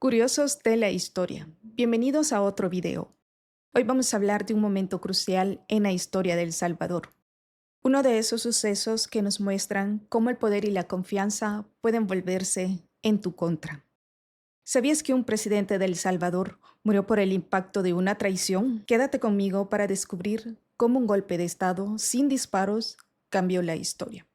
Curiosos de la historia, bienvenidos a otro video. Hoy vamos a hablar de un momento crucial en la historia de El Salvador. Uno de esos sucesos que nos muestran cómo el poder y la confianza pueden volverse en tu contra. ¿Sabías que un presidente de El Salvador murió por el impacto de una traición? Quédate conmigo para descubrir cómo un golpe de estado sin disparos cambió la historia.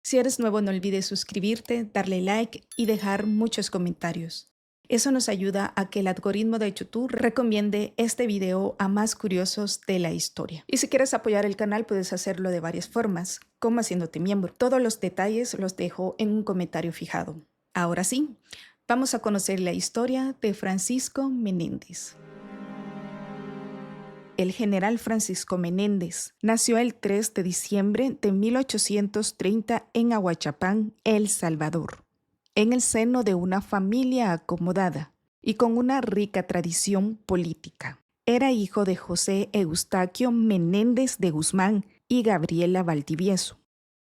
Si eres nuevo, no olvides suscribirte, darle like y dejar muchos comentarios. Eso nos ayuda a que el algoritmo de YouTube recomiende este video a más curiosos de la historia. Y si quieres apoyar el canal, puedes hacerlo de varias formas, como haciéndote miembro. Todos los detalles los dejo en un comentario fijado. Ahora sí, vamos a conocer la historia de Francisco Menéndez. El general Francisco Menéndez nació el 3 de diciembre de 1830 en Ahuachapán, El Salvador, en el seno de una familia acomodada y con una rica tradición política. Era hijo de José Eustaquio Menéndez de Guzmán y Gabriela Valdivieso.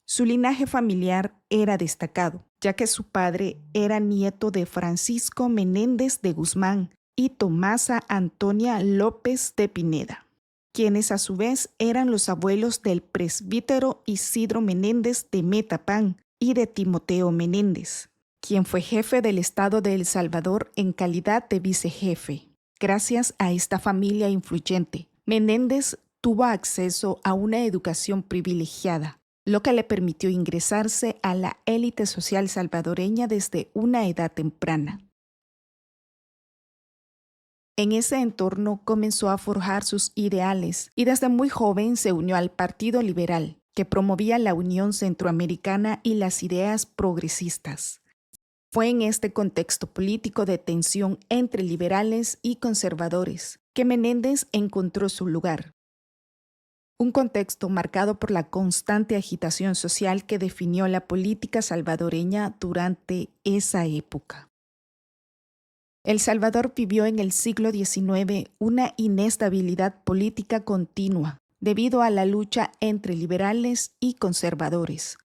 Su linaje familiar era destacado, ya que su padre era nieto de Francisco Menéndez de Guzmán y Tomasa Antonia López de Pineda, quienes a su vez eran los abuelos del presbítero Isidro Menéndez de Metapán y de Timoteo Menéndez, quien fue jefe del estado de El Salvador en calidad de vicejefe. Gracias a esta familia influyente, Menéndez tuvo acceso a una educación privilegiada, lo que le permitió ingresarse a la élite social salvadoreña desde una edad temprana. En ese entorno comenzó a forjar sus ideales y desde muy joven se unió al Partido Liberal, que promovía la Unión Centroamericana y las ideas progresistas. Fue en este contexto político de tensión entre liberales y conservadores que Menéndez encontró su lugar. Un contexto marcado por la constante agitación social que definió la política salvadoreña durante esa época. El Salvador vivió en el siglo XIX una inestabilidad política continua debido a la lucha entre liberales y conservadores.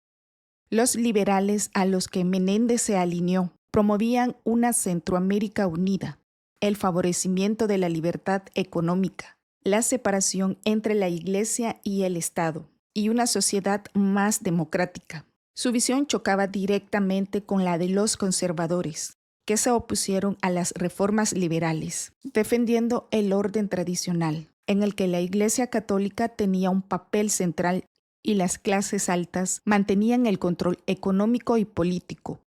Los liberales a los que Menéndez se alineó promovían una Centroamérica unida, el favorecimiento de la libertad económica, la separación entre la Iglesia y el Estado, y una sociedad más democrática. Su visión chocaba directamente con la de los conservadores, que se opusieron a las reformas liberales, defendiendo el orden tradicional, en el que la Iglesia Católica tenía un papel central y las clases altas mantenían el control económico y político.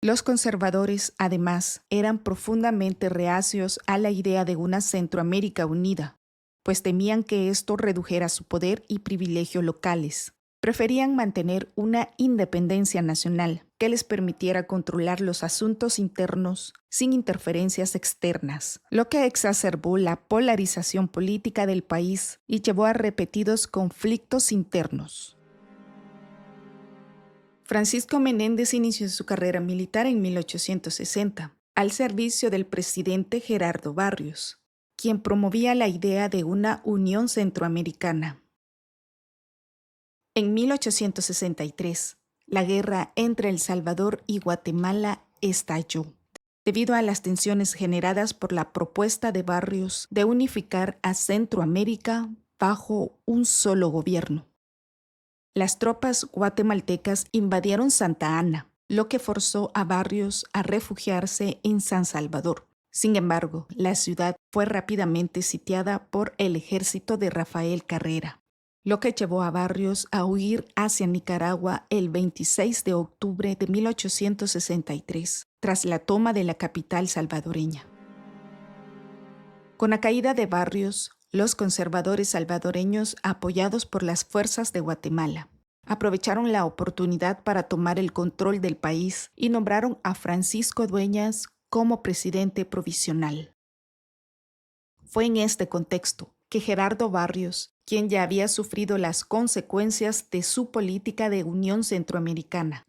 Los conservadores, además, eran profundamente reacios a la idea de una Centroamérica unida, pues temían que esto redujera su poder y privilegios locales. Preferían mantener una independencia nacional que les permitiera controlar los asuntos internos sin interferencias externas, lo que exacerbó la polarización política del país y llevó a repetidos conflictos internos. Francisco Menéndez inició su carrera militar en 1860, al servicio del presidente Gerardo Barrios, quien promovía la idea de una Unión Centroamericana. En 1863, la guerra entre El Salvador y Guatemala estalló, debido a las tensiones generadas por la propuesta de Barrios de unificar a Centroamérica bajo un solo gobierno. Las tropas guatemaltecas invadieron Santa Ana, lo que forzó a Barrios a refugiarse en San Salvador. Sin embargo, la ciudad fue rápidamente sitiada por el ejército de Rafael Carrera, lo que llevó a Barrios a huir hacia Nicaragua el 26 de octubre de 1863, tras la toma de la capital salvadoreña. Con la caída de Barrios, los conservadores salvadoreños, apoyados por las fuerzas de Guatemala, aprovecharon la oportunidad para tomar el control del país y nombraron a Francisco Dueñas como presidente provisional. Fue en este contexto que Gerardo Barrios, quien ya había sufrido las consecuencias de su política de unión centroamericana.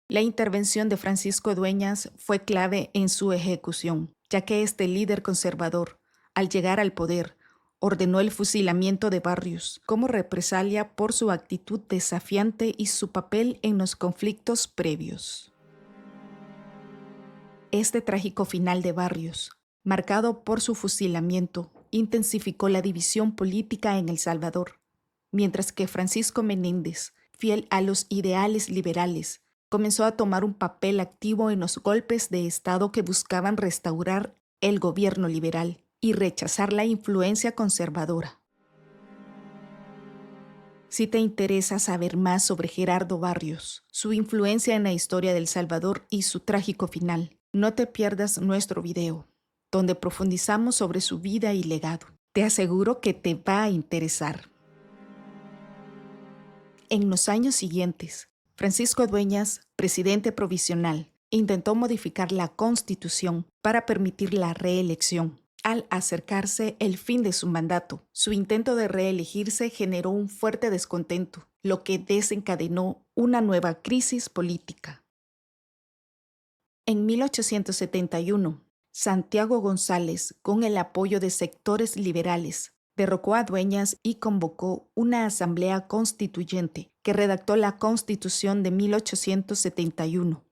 La intervención de Francisco Dueñas fue clave en su ejecución, ya que este líder conservador, al llegar al poder, ordenó el fusilamiento de Barrios como represalia por su actitud desafiante y su papel en los conflictos previos. Este trágico final de Barrios, marcado por su fusilamiento, intensificó la división política en El Salvador, mientras que Francisco Menéndez, fiel a los ideales liberales, comenzó a tomar un papel activo en los golpes de Estado que buscaban restaurar el gobierno liberal y rechazar la influencia conservadora. Si te interesa saber más sobre Gerardo Barrios, su influencia en la historia de El Salvador y su trágico final, no te pierdas nuestro video, donde profundizamos sobre su vida y legado. Te aseguro que te va a interesar. En los años siguientes, Francisco Dueñas, presidente provisional, intentó modificar la Constitución para permitir la reelección. Al acercarse el fin de su mandato, su intento de reelegirse generó un fuerte descontento, lo que desencadenó una nueva crisis política. En 1871, Santiago González, con el apoyo de sectores liberales, derrocó a Dueñas y convocó una asamblea constituyente que redactó la Constitución de 1871.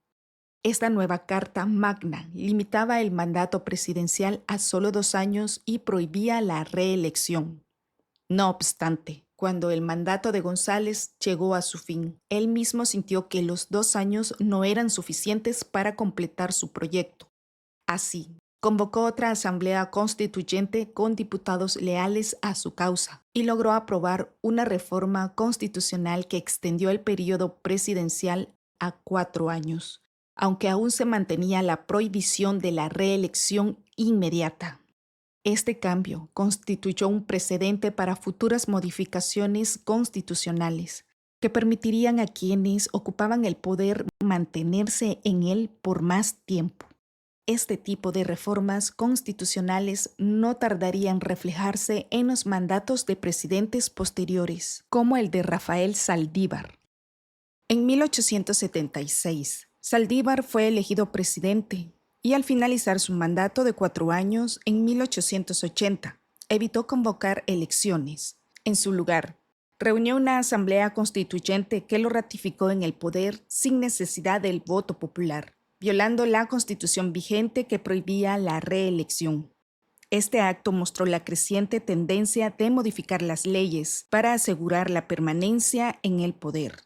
Esta nueva Carta Magna limitaba el mandato presidencial a solo 2 años y prohibía la reelección. No obstante, cuando el mandato de González llegó a su fin, él mismo sintió que los 2 años no eran suficientes para completar su proyecto. Así, convocó otra asamblea constituyente con diputados leales a su causa y logró aprobar una reforma constitucional que extendió el periodo presidencial a 4 años, aunque aún se mantenía la prohibición de la reelección inmediata. Este cambio constituyó un precedente para futuras modificaciones constitucionales que permitirían a quienes ocupaban el poder mantenerse en él por más tiempo. Este tipo de reformas constitucionales no tardarían en reflejarse en los mandatos de presidentes posteriores, como el de Rafael Saldívar. En 1876, Saldívar fue elegido presidente y al finalizar su mandato de 4 años, en 1880, evitó convocar elecciones. En su lugar, reunió una asamblea constituyente que lo ratificó en el poder sin necesidad del voto popular, violando la constitución vigente que prohibía la reelección. Este acto mostró la creciente tendencia de modificar las leyes para asegurar la permanencia en el poder.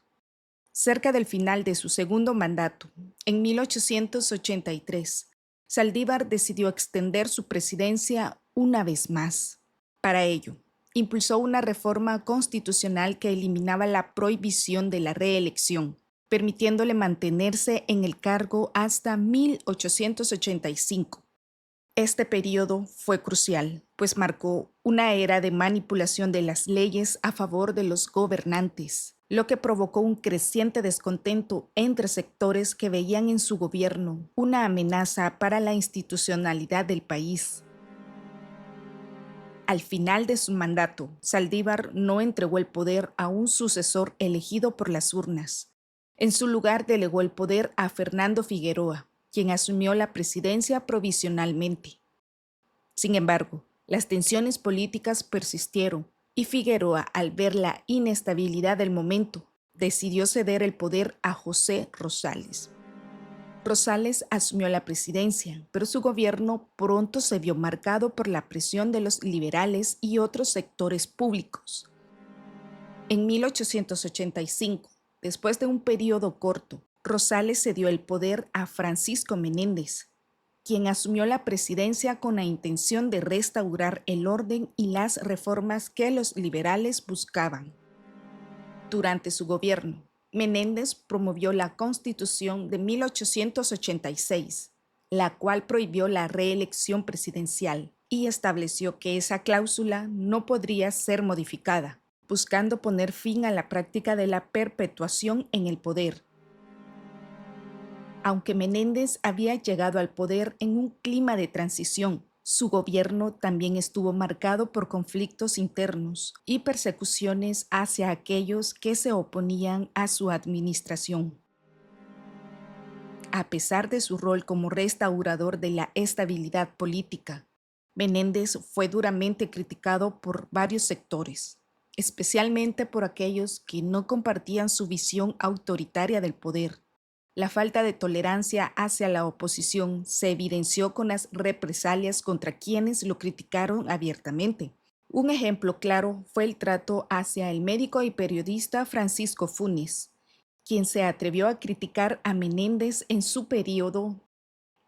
Cerca del final de su segundo mandato, en 1883, Saldívar decidió extender su presidencia una vez más. Para ello, impulsó una reforma constitucional que eliminaba la prohibición de la reelección, permitiéndole mantenerse en el cargo hasta 1885. Este periodo fue crucial, pues marcó una era de manipulación de las leyes a favor de los gobernantes, lo que provocó un creciente descontento entre sectores que veían en su gobierno una amenaza para la institucionalidad del país. Al final de su mandato, Saldívar no entregó el poder a un sucesor elegido por las urnas. En su lugar delegó el poder a Fernando Figueroa, quien asumió la presidencia provisionalmente. Sin embargo, las tensiones políticas persistieron y Figueroa, al ver la inestabilidad del momento, decidió ceder el poder a José Rosales. Rosales asumió la presidencia, pero su gobierno pronto se vio marcado por la presión de los liberales y otros sectores públicos. En 1885, después de un periodo corto, Rosales cedió el poder a Francisco Menéndez, quien asumió la presidencia con la intención de restaurar el orden y las reformas que los liberales buscaban. Durante su gobierno, Menéndez promovió la Constitución de 1886, la cual prohibió la reelección presidencial y estableció que esa cláusula no podría ser modificada, buscando poner fin a la práctica de la perpetuación en el poder. Aunque Menéndez había llegado al poder en un clima de transición, su gobierno también estuvo marcado por conflictos internos y persecuciones hacia aquellos que se oponían a su administración. A pesar de su rol como restaurador de la estabilidad política, Menéndez fue duramente criticado por varios sectores, especialmente por aquellos que no compartían su visión autoritaria del poder. La falta de tolerancia hacia la oposición se evidenció con las represalias contra quienes lo criticaron abiertamente. Un ejemplo claro fue el trato hacia el médico y periodista Francisco Funes, quien se atrevió a criticar a Menéndez en su periodo.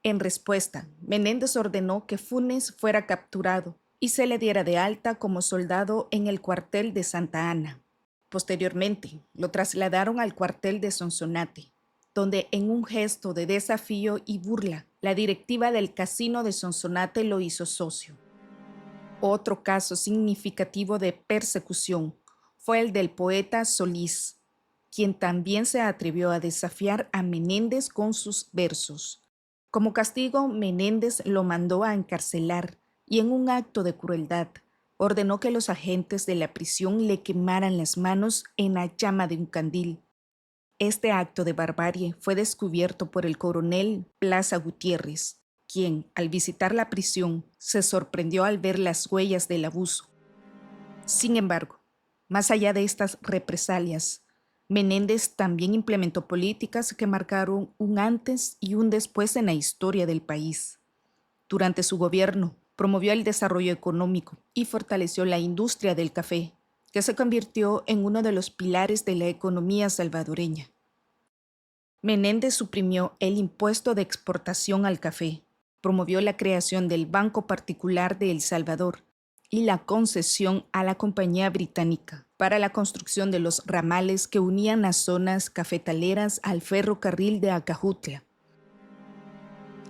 En respuesta, Menéndez ordenó que Funes fuera capturado y se le diera de alta como soldado en el cuartel de Santa Ana. Posteriormente, lo trasladaron al cuartel de Sonsonate, donde en un gesto de desafío y burla, la directiva del casino de Sonsonate lo hizo socio. Otro caso significativo de persecución fue el del poeta Solís, quien también se atrevió a desafiar a Menéndez con sus versos. Como castigo, Menéndez lo mandó a encarcelar y en un acto de crueldad, ordenó que los agentes de la prisión le quemaran las manos en la llama de un candil. Este acto de barbarie fue descubierto por el coronel Plaza Gutiérrez, quien, al visitar la prisión, se sorprendió al ver las huellas del abuso. Sin embargo, más allá de estas represalias, Menéndez también implementó políticas que marcaron un antes y un después en la historia del país. Durante su gobierno, promovió el desarrollo económico y fortaleció la industria del café, que se convirtió en uno de los pilares de la economía salvadoreña. Menéndez suprimió el impuesto de exportación al café, promovió la creación del Banco Particular de El Salvador y la concesión a la Compañía Británica para la construcción de los ramales que unían las zonas cafetaleras al ferrocarril de Acajutla.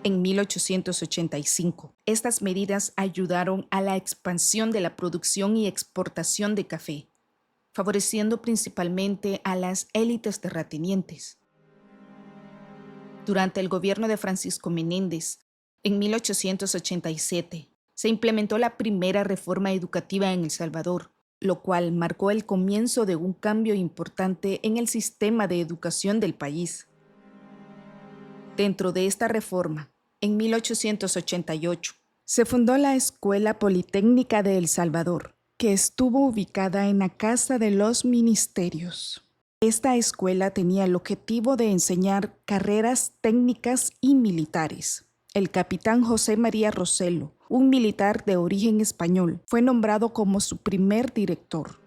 En 1885, estas medidas ayudaron a la expansión de la producción y exportación de café, favoreciendo principalmente a las élites terratenientes. Durante el gobierno de Francisco Menéndez, en 1887, se implementó la primera reforma educativa en El Salvador, lo cual marcó el comienzo de un cambio importante en el sistema de educación del país. Dentro de esta reforma, en 1888, se fundó la Escuela Politécnica de El Salvador, que estuvo ubicada en la Casa de los Ministerios. Esta escuela tenía el objetivo de enseñar carreras técnicas y militares. El capitán José María Rossello, un militar de origen español, fue nombrado como su primer director.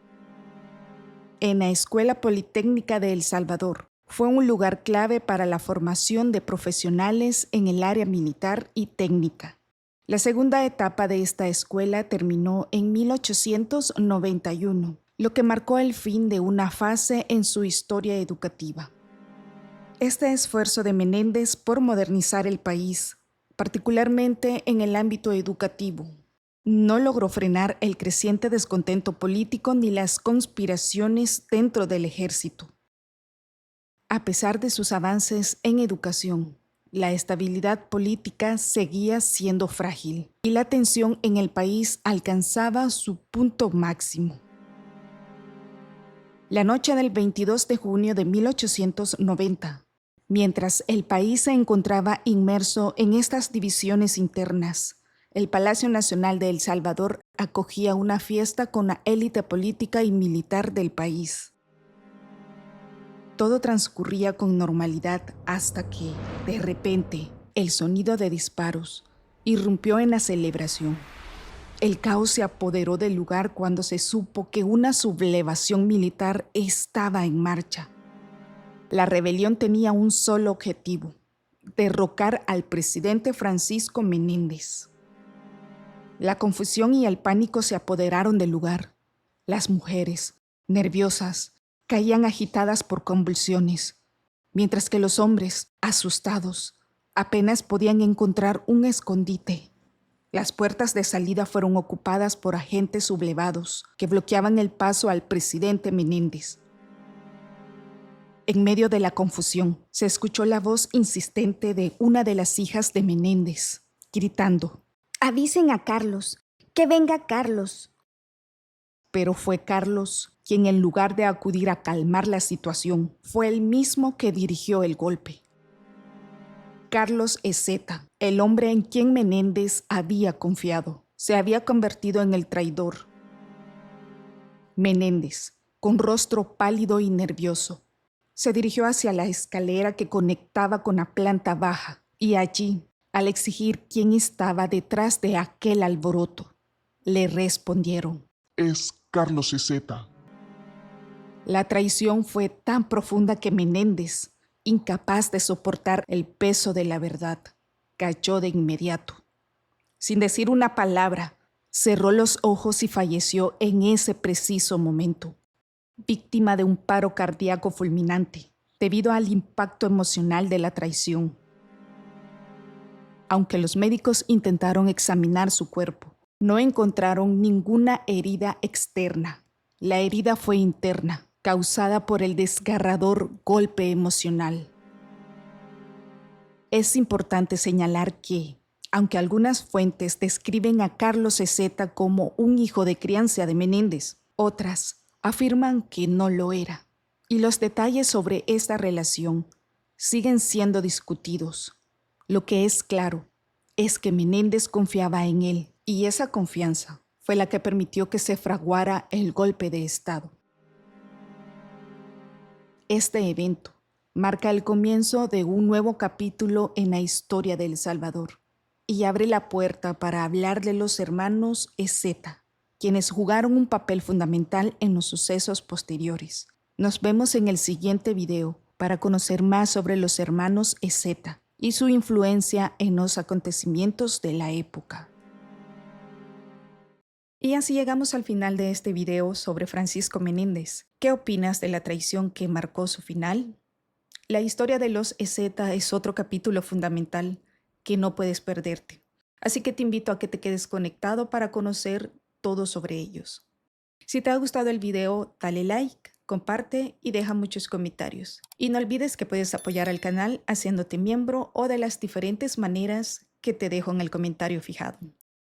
En la Escuela Politécnica de El Salvador, fue un lugar clave para la formación de profesionales en el área militar y técnica. La segunda etapa de esta escuela terminó en 1891, lo que marcó el fin de una fase en su historia educativa. Este esfuerzo de Menéndez por modernizar el país, particularmente en el ámbito educativo, no logró frenar el creciente descontento político ni las conspiraciones dentro del ejército. A pesar de sus avances en educación, la estabilidad política seguía siendo frágil y la tensión en el país alcanzaba su punto máximo. La noche del 22 de junio de 1890, mientras el país se encontraba inmerso en estas divisiones internas, el Palacio Nacional de El Salvador acogía una fiesta con la élite política y militar del país. Todo transcurría con normalidad hasta que, de repente, el sonido de disparos irrumpió en la celebración. El caos se apoderó del lugar cuando se supo que una sublevación militar estaba en marcha. La rebelión tenía un solo objetivo: derrocar al presidente Francisco Menéndez. La confusión y el pánico se apoderaron del lugar. Las mujeres, nerviosas, caían agitadas por convulsiones, mientras que los hombres, asustados, apenas podían encontrar un escondite. Las puertas de salida fueron ocupadas por agentes sublevados que bloqueaban el paso al presidente Menéndez. En medio de la confusión, se escuchó la voz insistente de una de las hijas de Menéndez, gritando: «Avisen a Carlos, que venga Carlos». Pero fue Carlos quien, en lugar de acudir a calmar la situación, fue el mismo que dirigió el golpe. Carlos Ezeta, el hombre en quien Menéndez había confiado, se había convertido en el traidor. Menéndez, con rostro pálido y nervioso, Se dirigió hacia la escalera que conectaba con la planta baja y allí, al exigir quién estaba detrás de aquel alboroto, le respondieron: Es Carlos Ezeta. La traición fue tan profunda que Menéndez, incapaz de soportar el peso de la verdad, cayó de inmediato. Sin decir una palabra, cerró los ojos y falleció en ese preciso momento, víctima de un paro cardíaco fulminante debido al impacto emocional de la traición. Aunque los médicos intentaron examinar su cuerpo, no encontraron ninguna herida externa. La herida fue interna, causada por el desgarrador golpe emocional. Es importante señalar que, aunque algunas fuentes describen a Carlos Ezeta como un hijo de crianza de Menéndez, otras afirman que no lo era. Y los detalles sobre esta relación siguen siendo discutidos. Lo que es claro es que Menéndez confiaba en él, y esa confianza fue la que permitió que se fraguara el golpe de Estado. Este evento marca el comienzo de un nuevo capítulo en la historia de El Salvador y abre la puerta para hablar de los hermanos Ezeta, quienes jugaron un papel fundamental en los sucesos posteriores. Nos vemos en el siguiente video para conocer más sobre los hermanos Ezeta y su influencia en los acontecimientos de la época. Y así llegamos al final de este video sobre Francisco Menéndez. ¿Qué opinas de la traición que marcó su final? La historia de los Ezeta es otro capítulo fundamental que no puedes perderte. Así que te invito a que te quedes conectado para conocer todo sobre ellos. Si te ha gustado el video, dale like, comparte y deja muchos comentarios. Y no olvides que puedes apoyar al canal haciéndote miembro o de las diferentes maneras que te dejo en el comentario fijado.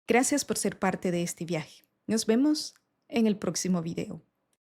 Gracias por ser parte de este viaje. Nos vemos en el próximo video.